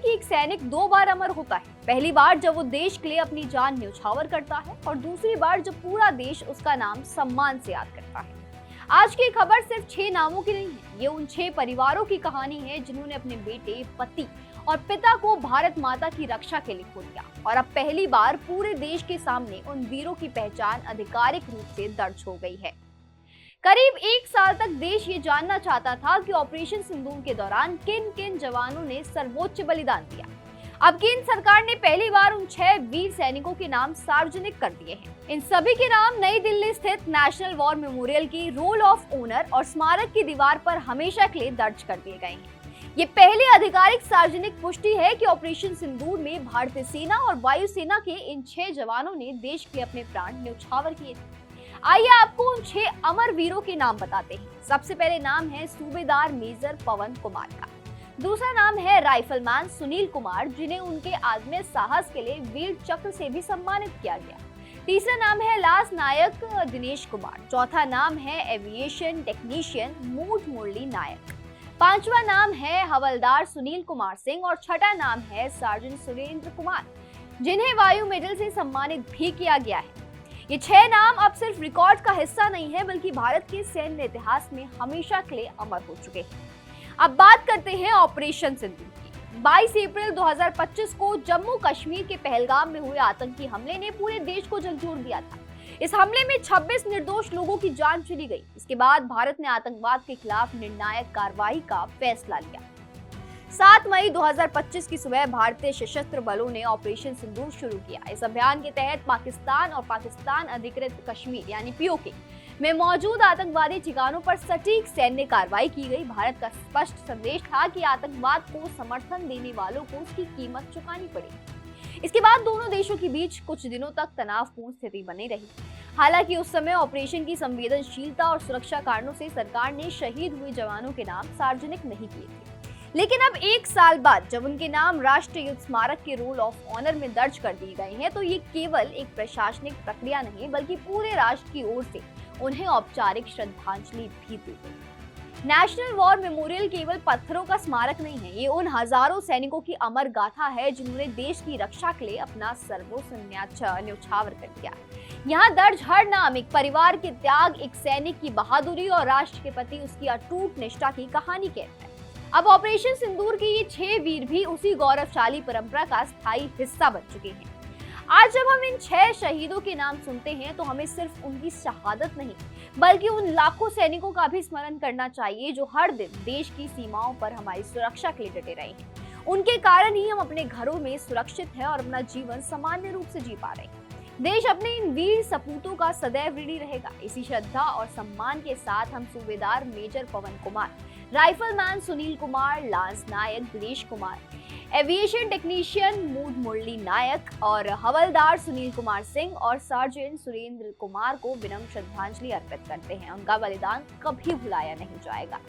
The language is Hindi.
कि एक सैनिक दो बार अमर होता है। पहली बार जब वो देश के लिए अपनी जान न्यौछावर करता है और दूसरी बार जब पूरा देश उसका नाम सम्मान से याद करता है। आज की खबर सिर्फ 6 नामों की नहीं है, ये उन 6 परिवारों की कहानी है जिन्होंने अपने बेटे, पति और पिता को भारत माता की रक्षा के लिए खो दिया और अब पहली बार पूरे देश के सामने उन वीरों की पहचान आधिकारिक रूप से दर्ज हो गई है। करीब 1 साल तक देश ये जानना चाहता था कि ऑपरेशन सिंदूर के दौरान किन किन जवानों ने सर्वोच्च बलिदान दिया। अब केंद्र सरकार ने पहली बार उन 6 वीर सैनिकों के नाम सार्वजनिक कर दिए हैं। इन सभी के नाम नई दिल्ली स्थित नेशनल वॉर मेमोरियल की रोल ऑफ ऑनर और स्मारक की दीवार पर हमेशा के लिए दर्ज कर दिए गए हैं। ये पहली आधिकारिक सार्वजनिक पुष्टि है कि ऑपरेशन सिंदूर में भारतीय सेना और वायुसेना के इन 6 जवानों ने देश के अपने प्राण न्यौछावर किए थे। आइए आपको उन 6 अमर वीरों के नाम बताते हैं। सबसे पहले नाम है सूबेदार मेजर पवन कुमार का। दूसरा नाम है राइफलमैन सुनील कुमार, जिन्हें उनके आदमी साहस के लिए वीर चक्र से भी सम्मानित किया गया। तीसरा नाम है लांस नायक दिनेश कुमार। चौथा नाम है एविएशन टेक्नीशियन मूड मुरली नायक। पांचवा नाम है हवलदार सुनील कुमार सिंह और छठा नाम है सार्जेंट सुरेंद्र कुमार, जिन्हें वायु मेडल से सम्मानित भी किया गया है। ये 6 नाम अब सिर्फ रिकॉर्ड का हिस्सा नहीं है, बल्कि भारत के सैन्य इतिहास में हमेशा के लिए अमर हो चुके हैं। अब बात करते हैं ऑपरेशन सिंदूर की। 22 अप्रैल 2025 को जम्मू कश्मीर के पहलगाम में हुए आतंकी हमले ने पूरे देश को झकझोर दिया था। इस हमले में 26 निर्दोष लोगों की जान चली गई। इसके बाद भारत ने आतंकवाद के खिलाफ निर्णायक कार्रवाई का फैसला लिया। 7 मई 2025 की सुबह भारतीय सशस्त्र बलों ने ऑपरेशन सिंदूर शुरू किया। इस अभियान के तहत पाकिस्तान और पाकिस्तान अधिकृत कश्मीर यानी पीओके में मौजूद आतंकवादी ठिकानों पर सटीक सैन्य कार्रवाई की गई। भारत का स्पष्ट संदेश था कि आतंकवाद को समर्थन देने वालों को उसकी कीमत चुकानी पड़ेगी। इसके बाद दोनों देशों के बीच कुछ दिनों तक तनावपूर्ण स्थिति बनी रही। हालांकि उस समय ऑपरेशन की संवेदनशीलता और सुरक्षा कारणों से सरकार ने शहीद हुए जवानों के नाम सार्वजनिक नहीं किए थे। लेकिन अब 1 साल बाद जब उनके नाम राष्ट्रीय युद्ध स्मारक के रोल ऑफ ऑनर में दर्ज कर दिए गए हैं, तो ये केवल एक प्रशासनिक प्रक्रिया नहीं, बल्कि पूरे राष्ट्र की ओर से उन्हें औपचारिक श्रद्धांजलि भी दी गई। नेशनल वॉर मेमोरियल केवल पत्थरों का स्मारक नहीं है, ये उन हजारों सैनिकों की अमर गाथा है जिन्होंने देश की रक्षा के लिए अपना सर्वोच्च न्यौछावर कर दिया। यहाँ दर्ज हर नाम एक परिवार के त्याग, एक सैनिक की बहादुरी और राष्ट्र के प्रति उसकी अटूट निष्ठा की कहानी कहता है। अब ऑपरेशन सिंदूर के ये 6 वीर भी उसी गौरवशाली परंपरा का स्थायी हिस्सा बन चुके हैं। आज जब हम इन 6 शहीदों के नाम सुनते हैं, तो हमें सिर्फ उनकी शहादत नहीं, बल्कि उन लाखों सैनिकों का भी स्मरण करना चाहिए जो हर दिन देश की सीमाओं पर हमारी सुरक्षा के लिए डटे रहे हैं। उनके कारण ही हम अपने घरों में सुरक्षित हैं और अपना जीवन सामान्य रूप से जी पा रहे हैं। देश अपने इन वीर सपूतों का सदैव ऋणी रहेगा। इसी श्रद्धा और सम्मान के साथ हम सूबेदार major Pawan Kumar, rifleman Sunil Kumar, lance नायक दिनेश कुमार, एविएशन टेक्नीशियन मूड मुरली नायक और हवलदार सुनील कुमार सिंह और सार्जेंट सुरेंद्र कुमार को विनम्र श्रद्धांजलि अर्पित करते हैं। उनका बलिदान कभी भुलाया नहीं जाएगा।